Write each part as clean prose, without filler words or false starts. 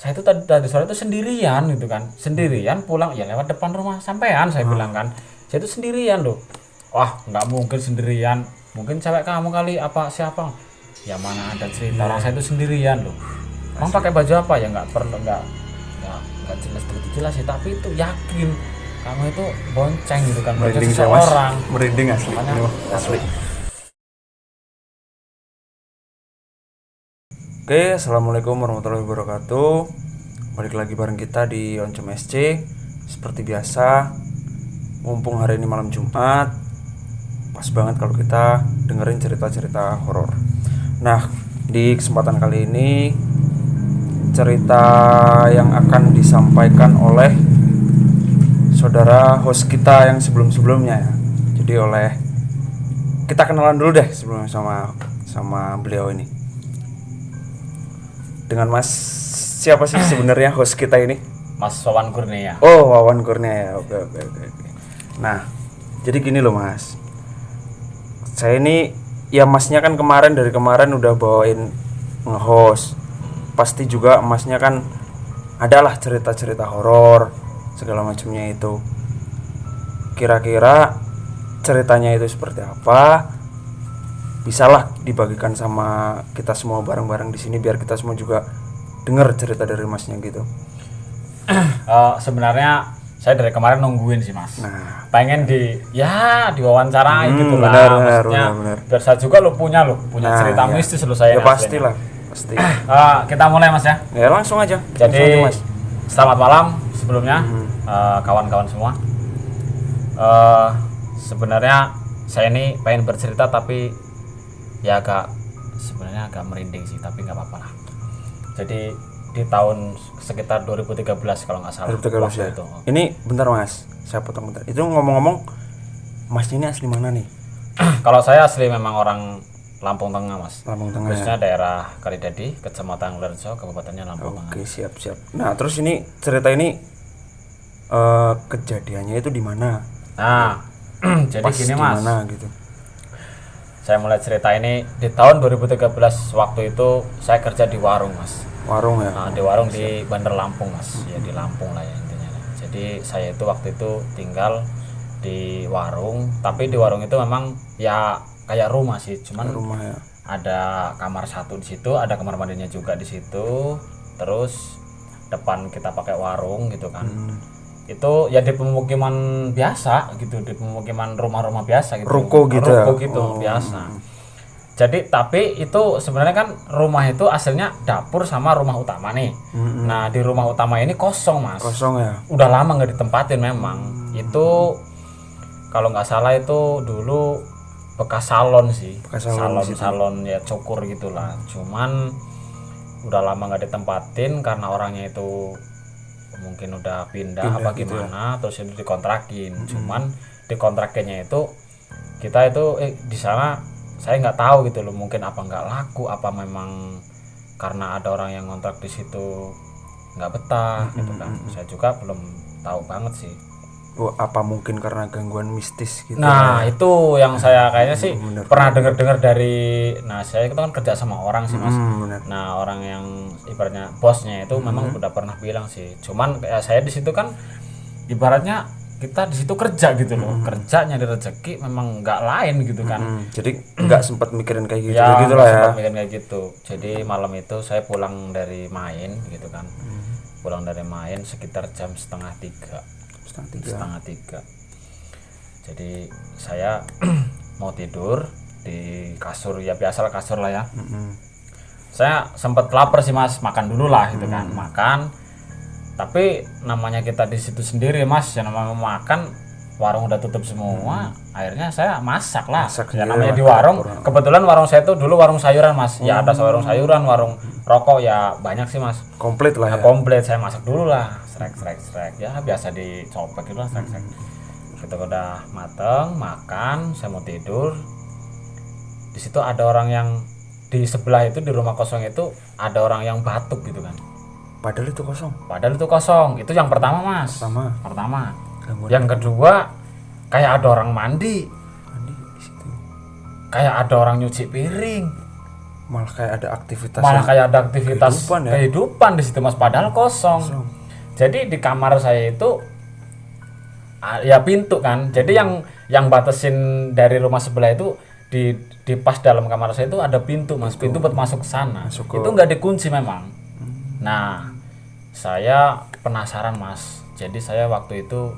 saya itu tadi sore itu sendirian gitu kan, sendirian pulang ya lewat depan rumah sampean saya bilang kan, saya itu sendirian loh. Wah nggak mungkin sendirian, mungkin cewek kamu kali apa siapa, ya mana ada cerita orang saya itu sendirian loh. Emang pakai baju apa ya, nggak perlu, nggak jelas sih, tapi itu yakin kamu itu bonceng gitu kan, merinding seseorang. merinding asli. Makanya, Asli. Oke, assalamualaikum warahmatullahi wabarakatuh. Balik lagi bareng kita di Oncom SC. Seperti biasa, mumpung hari ini malam Jumat, pas banget kalau kita dengerin cerita-cerita horor. Nah, di kesempatan kali ini cerita yang akan disampaikan oleh saudara host kita yang sebelum-sebelumnya ya. Jadi kita kenalan dulu deh sebelumnya sama beliau ini. Dengan Mas siapa sih sebenarnya host kita ini? Mas Wawan Kurnia. Oh, Wawan Kurnia. Oke. Nah, jadi gini loh Mas. Saya ini ya Masnya kan dari kemarin udah bawain nge-host. Pasti juga Masnya kan adalah cerita-cerita horor segala macamnya itu. Kira-kira ceritanya itu seperti apa? Bisalah dibagikan sama kita semua bareng-bareng di sini biar kita semua juga dengar cerita dari Masnya gitu. Sebenarnya saya dari kemarin nungguin sih Mas. Nah, pengen diwawancarai gitu lah. Maksudnya benar. biar saya juga punya cerita ya. mistis lo saya. Ya pastilah, pasti. Kita mulai Mas ya. Ya langsung aja. Jadi Mas. selamat malam sebelumnya kawan-kawan semua. Sebenarnya saya ini pengen bercerita tapi ya sebenarnya agak merinding sih, tapi nggak apa-apa lah. Jadi di tahun sekitar 2013 kalau nggak salah. 2013 ya. Itu. Ini bentar Mas, saya potong bentar. Itu ngomong-ngomong, Mas ini asli mana nih? Kalau saya asli memang orang Lampung Tengah Mas. Lampung Tengah. Khususnya daerah Kalidadi, Kecamatan Lerjo, Kabupatennya Lampung Tengah. Oke, siap. Nah, terus ini cerita ini kejadiannya itu di mana? Nah, jadi Pas gini di Mas. mana gitu? Saya mulai cerita ini di tahun 2013. Waktu itu saya kerja di warung Mas. Warung ya? Nah, di warung di Bandar Lampung Mas. Ya di Lampung lah ya intinya. Jadi saya itu waktu itu tinggal di warung, tapi di warung itu memang ya kayak rumah sih, cuman Rumah ya. ada kamar satu di situ, ada kamar mandinya juga di situ. Terus depan kita pakai warung gitu kan. Itu ya di pemukiman biasa gitu, di pemukiman rumah-rumah biasa gitu. Ruko gitu Biasa. Jadi tapi itu sebenarnya kan rumah itu aslinya dapur sama rumah utama nih. Nah di rumah utama ini kosong Mas. Kosong ya. Udah lama nggak ditempatin memang. Itu kalau nggak salah itu dulu bekas salon sih. Salon ya cukur gitulah. Cuman udah lama nggak ditempatin karena orangnya itu mungkin udah pindah apa gimana, terus itu dikontrakin. Cuman dikontrakinnya itu kita itu di sana saya nggak tahu gitu loh, mungkin apa nggak laku, apa memang karena ada orang yang ngontrak di situ nggak betah gitu kan. Saya juga belum tahu banget sih. Oh, apa mungkin karena gangguan mistis gitu? Nah itu yang saya kayaknya sih bener. pernah dengar dari, saya itu kan kerja sama orang sih Mas. Bener. Nah orang yang ibaratnya bosnya itu memang udah pernah bilang sih. Cuman saya di situ kan ibaratnya kita di situ kerja gitu loh, kerja nyari rezeki, memang nggak lain gitu kan. Jadi nggak sempat mikirin kayak gitu Ya, gitu lah ya. sempat mikirin kayak gitu. Jadi malam itu saya pulang dari main gitu kan. Pulang dari main sekitar jam setengah tiga. Jadi saya mau tidur di kasur, ya biasalah kasur lah ya. Saya sempat lapar sih Mas, makan dulu lah gitu kan. Makan, tapi namanya kita di situ sendiri Mas, yang namanya makan, warung udah tutup semua. Akhirnya saya masak lah. Ya namanya di warung, kebetulan warung saya itu dulu warung sayuran Mas. Ya ada warung sayuran, warung rokok ya banyak sih Mas. Komplit lah ya. Komplit, saya masak dulu lah, srek ya biasa dicopek gitu lah, srek. Kita udah mateng, makan, saya mau tidur. Di situ ada orang yang di sebelah itu, di rumah kosong itu ada orang yang batuk gitu kan. Padahal itu kosong. Itu yang pertama Mas. Pertama. Gangguan. Yang kedua kayak ada orang mandi di situ. kayak ada orang nyuci piring. Malah kayak ada aktivitas kehidupan di situ mas, padahal kosong. Jadi di kamar saya itu ya pintu kan, jadi yang batasin dari rumah sebelah itu di pas dalam kamar saya itu ada pintu mas, pintu buat masuk ke sana. Itu nggak dikunci memang. Nah saya penasaran mas, jadi saya waktu itu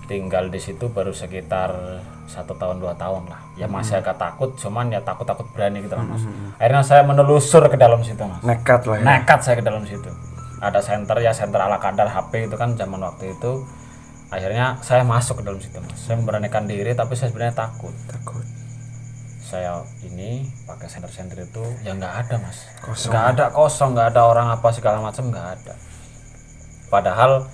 tinggal di situ baru sekitar 1 tahun 2 tahun lah ya, masih agak takut, cuman ya takut berani gitu lah mas. Akhirnya saya menelusur ke dalam situ mas, nekat lah ya. Nekat saya ke dalam situ, ada senter ala kadar HP itu kan zaman waktu itu. Akhirnya saya masuk ke dalam situ mas, saya memberanikan diri, tapi saya sebenarnya takut. Saya ini pakai senter itu ya nggak ada mas, kosong, nggak ada orang apa segala macam, nggak ada. Padahal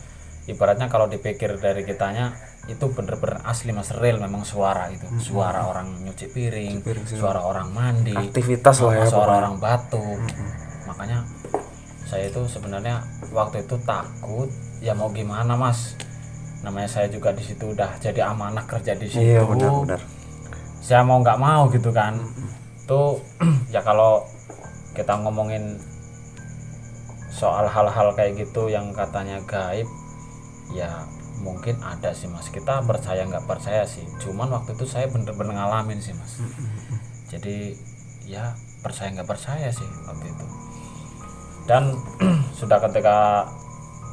ibaratnya kalau dipikir dari kitanya itu bener-bener asli mas, real memang suara itu, suara orang nyuci piring, suara orang mandi, aktivitas lah ya, suara orang batuk. Makanya saya itu sebenarnya waktu itu takut, ya mau gimana mas, namanya saya juga di situ udah jadi amanah kerja di situ. Iya benar. Saya mau nggak mau gitu kan. Tuh ya kalau kita ngomongin soal hal-hal kayak gitu yang katanya gaib, ya mungkin ada sih mas, kita percaya nggak percaya sih, cuman waktu itu saya bener-bener ngalamin sih mas. Jadi ya percaya nggak percaya sih waktu itu. Dan sudah ketika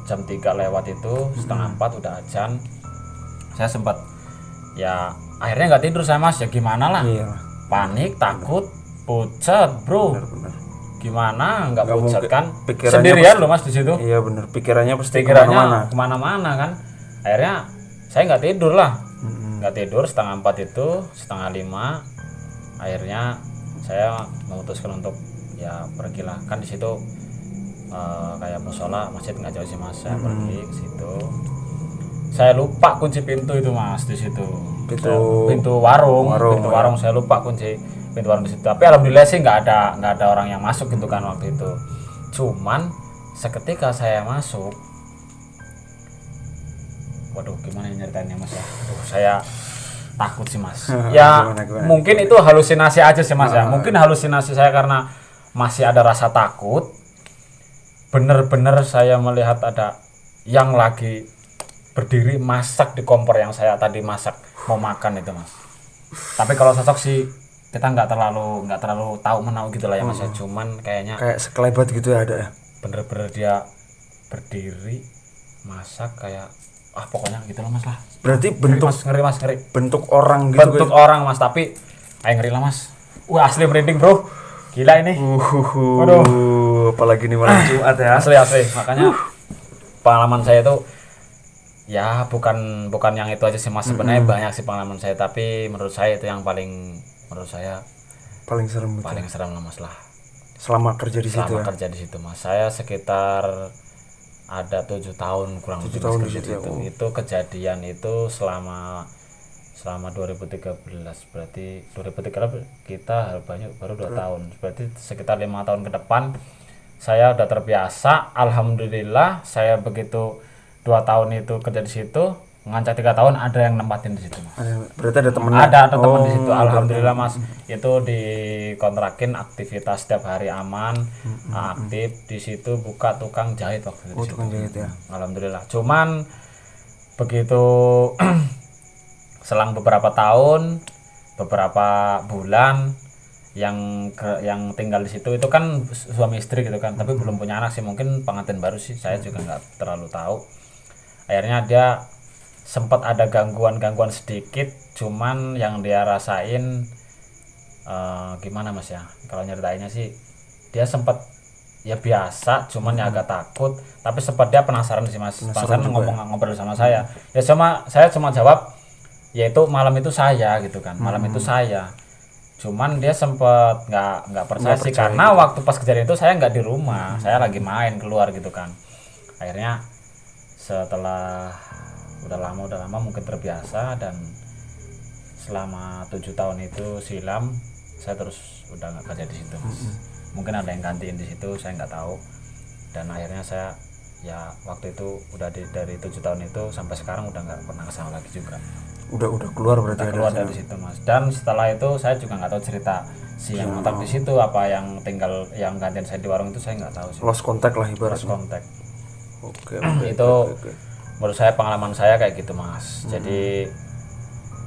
jam 3 lewat itu, setengah 4 udah azan, saya sempat ya akhirnya nggak tidur saya mas, ya gimana lah. Panik, takut, pucat bro. Benar. Gimana nggak pucat kan, sendirian loh mas di situ. Iya benar, pikirannya kemana-mana kan. Akhirnya saya nggak tidur lah, nggak tidur. Setengah 4 itu, setengah 5 akhirnya saya memutuskan untuk ya pergilah, kan di situ kayak musola masjid nggak jauh sih mas. Saya pergi ke situ, saya lupa kunci pintu itu mas di situ, pintu warung saya lupa kunci pintu warung di situ. Tapi alhamdulillah sih nggak ada orang yang masuk gitu kan waktu itu. Cuman seketika saya masuk, waduh gimana nyeritainnya mas ya, saya takut sih mas. Ya gimana? Mungkin itu halusinasi aja sih mas ya, mungkin halusinasi saya karena masih ada rasa takut. Bener-bener saya melihat ada yang lagi berdiri masak di kompor yang saya tadi masak mau makan itu mas. Tapi kalau sosok sih kita nggak terlalu tahu menau gitu lah ya mas ya. Cuman kayaknya kayak sekelebat gitu ya ada ya. Bener-bener dia berdiri masak kayak pokoknya gitu lah mas lah. Berarti bentuk ngeri. Bentuk orang gitu. Bentuk orang mas, tapi ngeri lah mas. Wah asli merinding bro. Gila ini. Waduh, apalagi ini malam Jumat ya. Asli. Makanya pengalaman saya itu ya bukan yang itu aja sih mas. Sebenarnya banyak sih pengalaman saya, tapi menurut saya itu yang paling serem lah mas lah. Selama kerja di situ. Kerja di situ mas. Saya sekitar ada 7 tahun kurang lebih di situ. Itu kejadian itu selama 2013, berarti 2013 kita baru 2 tahun, berarti sekitar 5 tahun ke depan saya udah terbiasa. Alhamdulillah saya begitu 2 tahun itu kerja di situ, ngancak 3 tahun ada yang nempatin di situ mas. Berarti ada temennya? Ada teman di situ. Alhamdulillah mas, itu dikontrakin aktivitas setiap hari aman, aktif di situ, buka tukang jahit waktu itu. Tukang jahit ya. Alhamdulillah. Cuman begitu selang beberapa tahun, beberapa bulan, yang tinggal di situ itu kan suami istri gitu kan, tapi belum punya anak sih, mungkin pengantin baru sih, saya juga nggak terlalu tahu. Akhirnya dia sempat ada gangguan sedikit, cuman yang dia rasain gimana mas ya, kalau nyeritainnya sih dia sempat ya biasa, cuman ya agak takut, tapi sempat dia penasaran sih mas, penasaran ngobrol sama saya. Ya saya cuma jawab yaitu malam itu saya gitu kan, malam itu saya. Cuman dia sempat nggak percaya sih, karena waktu pas kejadian itu saya nggak di rumah, saya lagi main keluar gitu kan. Akhirnya setelah udah lama mungkin terbiasa, dan selama 7 tahun itu silam saya terus udah nggak kerja di situ. Mungkin ada yang gantiin di situ, saya nggak tahu. Dan akhirnya saya ya waktu itu udah dari 7 tahun itu sampai sekarang udah nggak pernah kesana lagi juga. Udah keluar berarti. Keluar dari situ mas. Dan setelah itu saya juga nggak tahu cerita si yang ngontrak di situ apa yang tinggal yang gantian saya di warung itu saya nggak tahu sih. Lost contact lah Lost ibaratnya. contact. Oke. Itu menurut saya pengalaman saya kayak gitu Mas. Jadi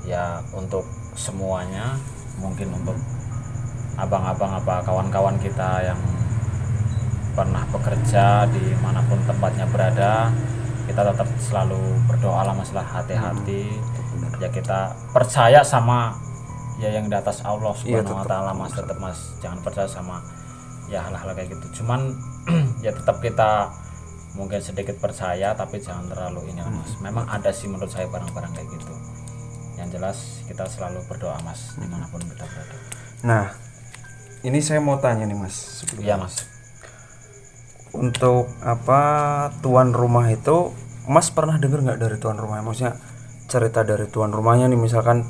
ya untuk semuanya, mungkin untuk abang-abang apa kawan-kawan kita yang pernah bekerja di manapun tempatnya berada, kita tetap selalu berdoa lah Mas lah, hati-hati. Ya kita percaya sama ya yang di atas Allah Subhanahu wa taala Mas, tetap Mas jangan percaya sama ya hal-hal kayak gitu. Cuman ya tetap kita mungkin sedikit percaya tapi jangan terlalu ini Mas. Memang ada sih menurut saya barang-barang kayak gitu. Yang jelas kita selalu berdoa Mas dimanapun kita berada. Nah, ini saya mau tanya nih Mas. Iya Mas. Untuk apa tuan rumah itu, Mas pernah dengar nggak dari tuan rumah? Maksudnya cerita dari tuan rumahnya nih, misalkan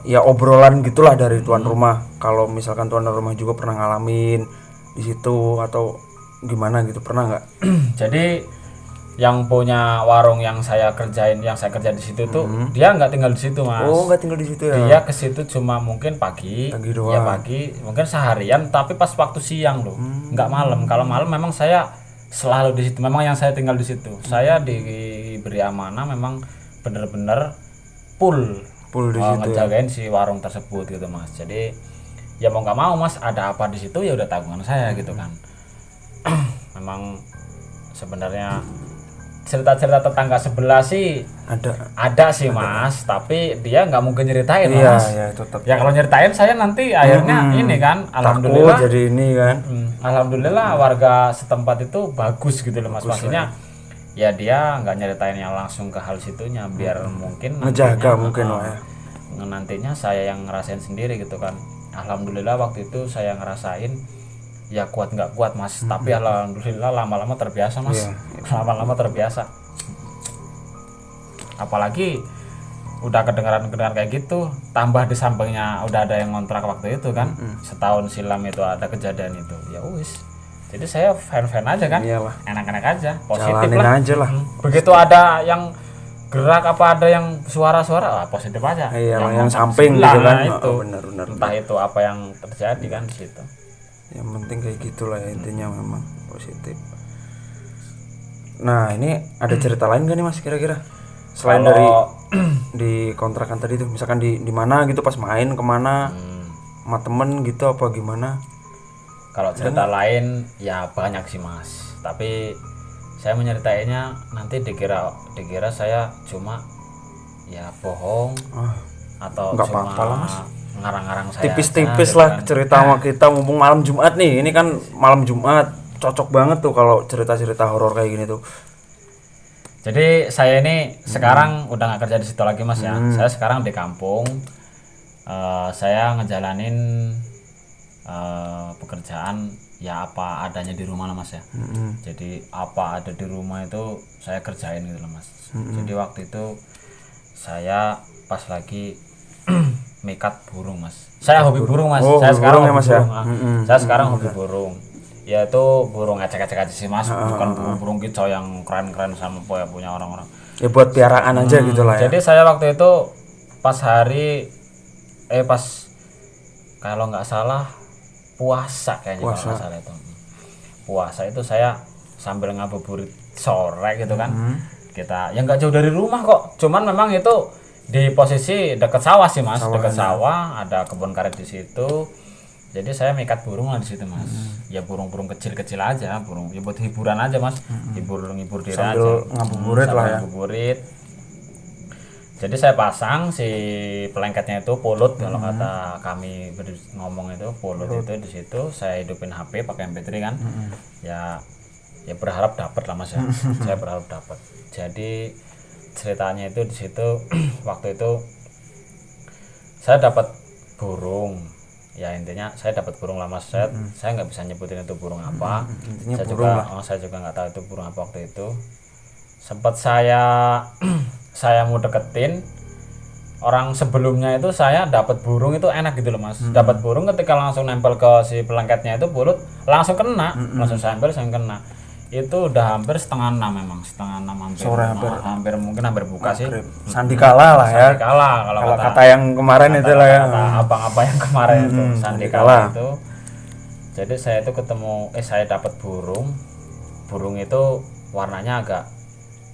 ya obrolan gitulah dari tuan rumah. Kalau misalkan tuan rumah juga pernah ngalamin di situ atau gimana gitu, pernah nggak? Jadi yang punya warung yang saya kerja di situ tuh dia nggak tinggal di situ Mas. Oh, nggak tinggal di situ ya? Dia ke situ cuma mungkin pagi doang. ya pagi, mungkin seharian, tapi pas waktu siang loh, nggak malam. Kalau malam memang saya selalu di situ. Memang yang saya tinggal di situ. Saya diberi amanah memang bener-bener full di situ ngejagain si warung tersebut gitu Mas. Jadi ya mau nggak mau Mas, ada apa di situ ya udah tanggungan saya gitu kan. Memang sebenarnya cerita-cerita tetangga sebelah sih ada sih Mas, tapi dia nggak mungkin nyeritain Mas. Iya, tetap. Ya kalau nyeritain saya nanti akhirnya ini kan, alhamdulillah. Takut jadi ini kan. Alhamdulillah warga setempat itu bagus gitu loh Mas. Maksudnya ya dia nggak nyeritain yang langsung ke hal situnya, biar mungkin ngejaga mungkin lah ya. Nantinya saya yang ngerasain sendiri gitu kan. Alhamdulillah waktu itu saya ngerasain ya kuat nggak kuat Mas, tapi alhamdulillah lama-lama terbiasa Mas. Lama-lama terbiasa. Apalagi udah kedengaran kayak gitu, tambah di sampingnya udah ada yang ngontrak waktu itu kan. Setahun silam itu ada kejadian itu. Ya wis. Jadi saya fan-fan aja kan. Iyalah. Enak-enak aja, positif jalanin lah. aja lah. Begitu ada yang gerak apa ada yang suara-suara, positif aja. Iya, yang samping gitu kan. Itu. Benar. Entah itu apa yang terjadi kan di situ. Yang penting kayak gitulah ya, intinya memang positif. Nah, ini ada cerita lain gak nih Mas kira-kira? Selain dari di kontrakan tadi tuh, misalkan di mana gitu pas main kemana sama temen gitu apa gimana? Kalau cerita lain ya banyak sih Mas, tapi saya menceritainnya nanti dikira saya cuma ya bohong atau nggak cuma apa-apa lah Mas, ngarang-ngarang saya tipis-tipis aja, lah gitu kan. cerita sama kita, mumpung malam Jumat nih, ini kan malam Jumat cocok banget tuh kalau cerita-cerita horor kayak gini tuh. Jadi saya ini sekarang udah nggak kerja di situ lagi Mas ya. Saya sekarang di kampung. Saya ngejalanin pekerjaan ya apa adanya di rumah lah Mas ya. Jadi apa ada di rumah itu saya kerjain gitu loh Mas. Jadi waktu itu saya pas lagi mikat burung Mas. Saya hobi burung Mas. Saya sekarang ya Mas ya. Saya sekarang hobi burung. Ya itu burung ecek-ecek aja sih Mas, bukan burung-burung kicau yang keren-keren sama punya orang-orang. Ya buat piaraan aja gitu lah ya. Jadi saya waktu itu pas kalau nggak salah puasa kayaknya, kalau nggak salah itu. Puasa itu saya sambil ngabuburit sore gitu kan. Kita yang nggak jauh dari rumah kok. Cuman memang itu di posisi dekat sawah sih Mas, dekat sawah, ada kebun karet di situ. Jadi saya mikat burung lah di situ Mas. Ya burung-burung kecil-kecil aja, burung ya buat hiburan aja Mas. Hibur diri aja. Sambil ngabuburit lah ya. Ngabuburit. Jadi saya pasang si pelengketnya itu pulut, kalau kata kami ngomong itu pulut itu di situ. Saya hidupin HP pakai MP3 kan. Ya berharap dapat lah Mas ya. Saya berharap dapat. Jadi ceritanya itu di situ waktu itu saya dapat burung. Ya intinya saya dapat burung lah Mas. Saya nggak bisa nyebutin itu burung apa. Saya juga nggak tahu itu burung apa waktu itu. Sempat saya mau deketin orang sebelumnya itu, saya dapat burung itu enak gitu loh Mas. Dapat burung ketika langsung nempel ke si pelengketnya itu pulut langsung kena, langsung saya ambil langsung kena. itu udah hampir setengah 6 memang, setengah 6 hampir. Sore hampir mungkin hampir buka sih. Sandikala lah ya. Sandikala kalau kata yang kemarin itu lah ya. Kata abang-abang yang kemarin itu Sandikala itu. Jadi saya itu saya dapat burung. Burung itu warnanya agak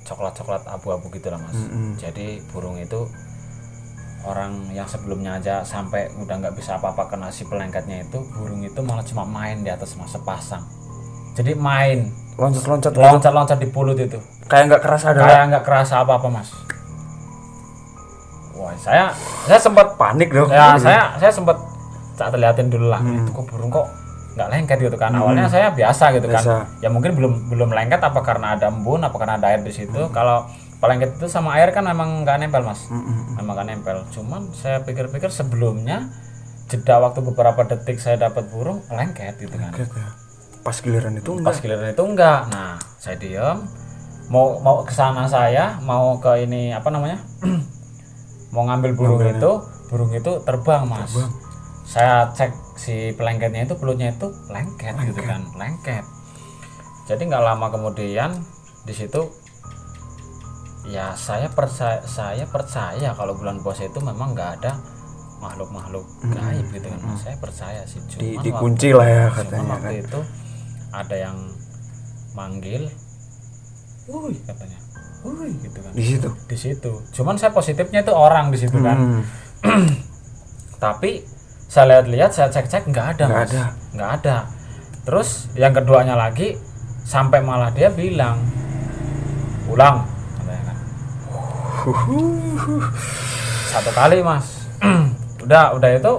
coklat-coklat abu-abu gitu lah Mas. Jadi burung itu orang yang sebelumnya aja sampai udah nggak bisa apa-apa kena si pelengketnya itu, burung itu malah cuma main di atas Mas, sepasang. Jadi main loncat-loncat di pulut itu. Kayak nggak kerasa apa-apa Mas. Wah, saya sempat panik dong. Ya, saya sempat liatin dulu lah. Itu kok burung kok nggak lengket gitu kan. Awalnya saya biasa gitu kan. Ya mungkin belum lengket apa karena ada embun, apa karena ada air di situ. Kalau pelengket itu sama air kan memang nggak nempel Mas. Memang nggak nempel. Cuman saya pikir-pikir sebelumnya jeda waktu beberapa detik saya dapat burung lengket gitu kan. Pas giliran itu enggak. Nah, saya diam. Mau ke sana saya, mau ke ini apa namanya? Mau ngambil burung itu terbang Mas. Saya cek si pelengketnya itu, pelutnya itu lengket gitu kan, lengket. Jadi nggak lama kemudian di situ ya saya percaya kalau bulan puasa itu memang nggak ada makhluk-makhluk gaib gitu kan Mas. Saya percaya sih, cuman dikunci lah ya katanya waktu kan. itu ada yang manggil, "Wuih," katanya. "Wuih," gitu kan. Di situ. Cuman saya positifnya itu orang di situ kan. Tapi saya lihat-lihat, saya cek-cek nggak ada Mas. Nggak ada. Terus yang keduanya lagi sampai malah dia bilang, "Pulang." Satu kali Mas. udah itu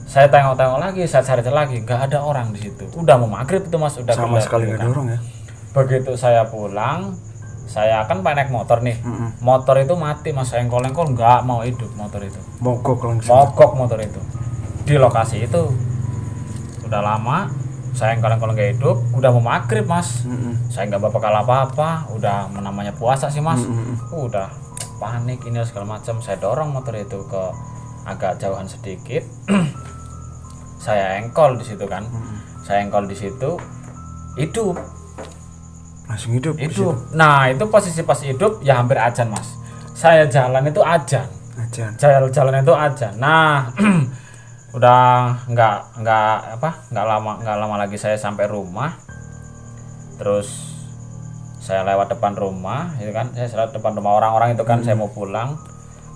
saya tengok-tengok lagi, saya cari lagi, nggak ada orang di situ. Udah mau maghrib itu Mas, udah sama sekali nggak ada orang ya. Begitu saya pulang, saya kan naik motor nih. Motor itu mati Mas, saya engkol-engkol nggak mau hidup motor itu. Mogok motor itu. Di lokasi itu udah lama, saya engkol-engkol nggak hidup, udah mau maghrib Mas. Saya nggak bakal apa-apa, udah namanya puasa sih Mas. Udah panik ini segala macam. Saya dorong motor itu ke agak jauhan sedikit. Saya engkol di situ kan. Saya engkol di situ, hidup. Langsung hidup. Nah, itu posisi pas hidup ya hampir azan Mas. Saya jalan itu azan. Jalan itu azan. Nah, udah nggak lama lagi saya sampai rumah. Terus saya lewat depan rumah, itu kan, saya lewat depan rumah orang-orang itu kan, saya mau pulang.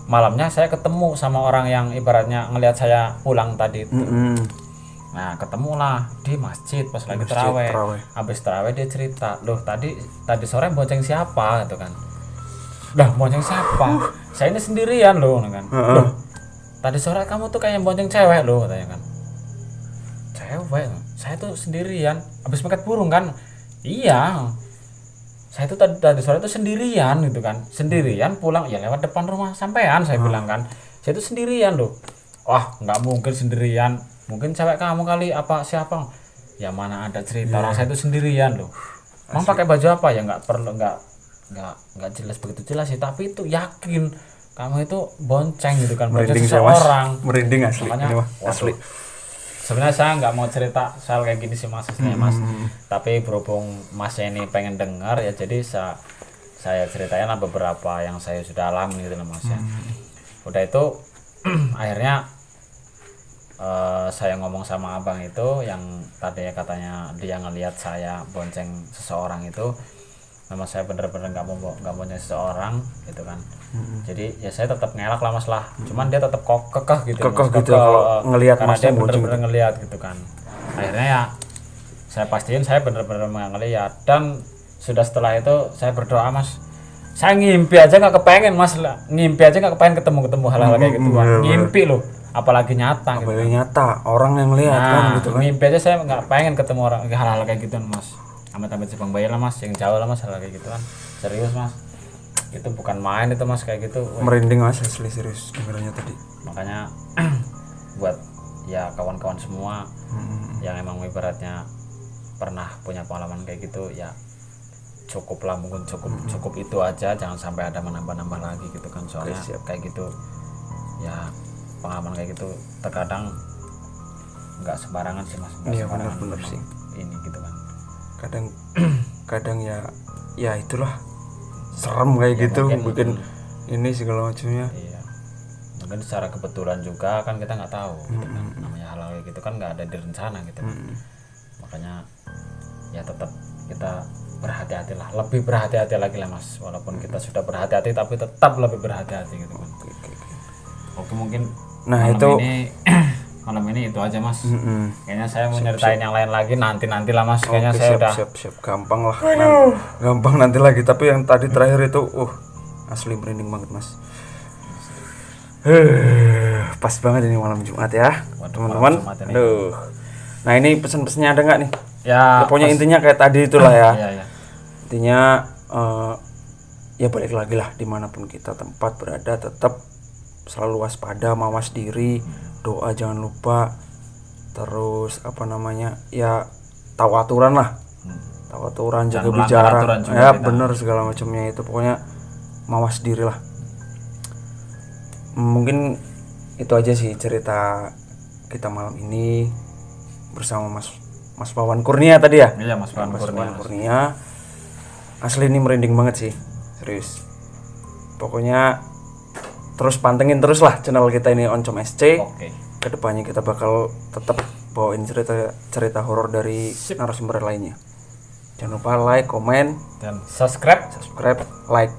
Malamnya saya ketemu sama orang yang ibaratnya ngelihat saya pulang tadi itu. Nah, ketemulah di masjid pas lagi tarawih. Habis tarawih dia cerita, "Loh, tadi sore bonceng siapa?" gitu kan. "Lah, bonceng siapa? Saya ini sendirian loh," kan. "Loh, tadi sore kamu tuh kayak bonceng cewek loh," katanya kan. "Cewek? Saya tuh sendirian habis meket burung kan." "Iya. Saya tuh tadi sore itu sendirian gitu kan. Sendirian pulang ya lewat depan rumah sampean," saya bilang kan. "Saya tuh sendirian loh." "Wah, nggak mungkin sendirian. Mungkin cewek kamu kali, apa siapa?" "Ya mana ada cerita orang saya itu sendirian loh." "Emang pakai baju apa?" "Ya nggak perlu, nggak jelas begitu jelas sih, tapi itu yakin kamu itu bonceng gitu kan, bonceng seseorang." Merinding asli. Makanya, asli. Sebenarnya saya nggak mau cerita soal kayak gini sih Mas, Mas. Tapi berhubung Mas ini pengen dengar ya, jadi saya ceritain lah beberapa yang saya sudah alami gitu Mas ya. Udah itu akhirnya saya ngomong sama abang itu yang tadinya katanya dia ngelihat saya bonceng seseorang itu. Memang saya bener-bener nggak bonceng seseorang gitu kan. Jadi ya saya tetap ngelak lah Mas lah. Cuman dia tetap kekeh gitu. Kalau ngelihat Mas dia bener-bener ngelihat gitu kan. Akhirnya ya saya pastiin saya bener-bener ngelihat, dan sudah setelah itu saya berdoa Mas. Saya ngimpi aja nggak kepengen Mas, ngimpi aja nggak kepengen ketemu hal-hal kayak gitu kan. Ngimpi loh, apalagi nyata. Apalagi gitu. Nyata orang yang lihat kan gitu kan. Ngimpi aja saya nggak pengen ketemu orang hal-hal kayak gitu Mas. Amit-amit Jepang Bayi lah Mas, yang jauh lah Mas, hal kayak gitu kan. Serius Mas, itu bukan main itu Mas, kayak gitu. Merinding Mas, asli serius dengarnya tadi. Makanya buat ya kawan-kawan semua yang emang ibaratnya pernah punya pengalaman kayak gitu, ya cukuplah, mungkin cukup itu aja, jangan sampai ada menambah-nambah lagi gitu kan. Soalnya kayak gitu ya, pengalaman kayak gitu terkadang nggak sembarangan sih Mas. Iya benar sih ini gitu kan. Kadang kadang ya itulah serem kayak gitu, bikin ini segala macamnya. Iya. Mungkin secara kebetulan juga kan kita nggak tahu gitu kan. Namanya hal kayak gitu kan nggak ada direncana gitu kan. Makanya ya tetap kita berhati-hati lah, lebih berhati-hati lagi lah Mas, walaupun kita sudah berhati-hati tapi tetap lebih berhati-hati gitu kan. Oke mungkin malam ini itu aja Mas. Kayaknya saya mau nyeritain yang lain lagi nanti lah Mas. Kayaknya saya udah siap gampang lah. Gampang nanti lagi, tapi yang tadi terakhir itu asli merinding banget Mas. Pas banget ini malam Jumat ya teman-teman. Aduh. Nah ini pesan-pesannya ada nggak nih? Ya pokoknya intinya kayak tadi itulah ya. Iya. Intinya ya balik lagi lah, dimanapun kita tempat berada tetap selalu waspada, mawas diri, doa jangan lupa, terus ya tahu aturan lah, tahu aturan, jaga bicara ya bener segala macamnya itu, pokoknya mawas diri lah. Mungkin itu aja sih cerita kita malam ini bersama Mas Wawan Kurnia tadi ya. Iya Mas Wawan Kurnia. Asli ini merinding banget sih, serius. Pokoknya terus pantengin terus lah channel kita ini Oncom SC. Oke. Kedepannya kita bakal tetap bawain cerita horor dari narasumber lainnya. Jangan lupa like, komen, dan subscribe, like.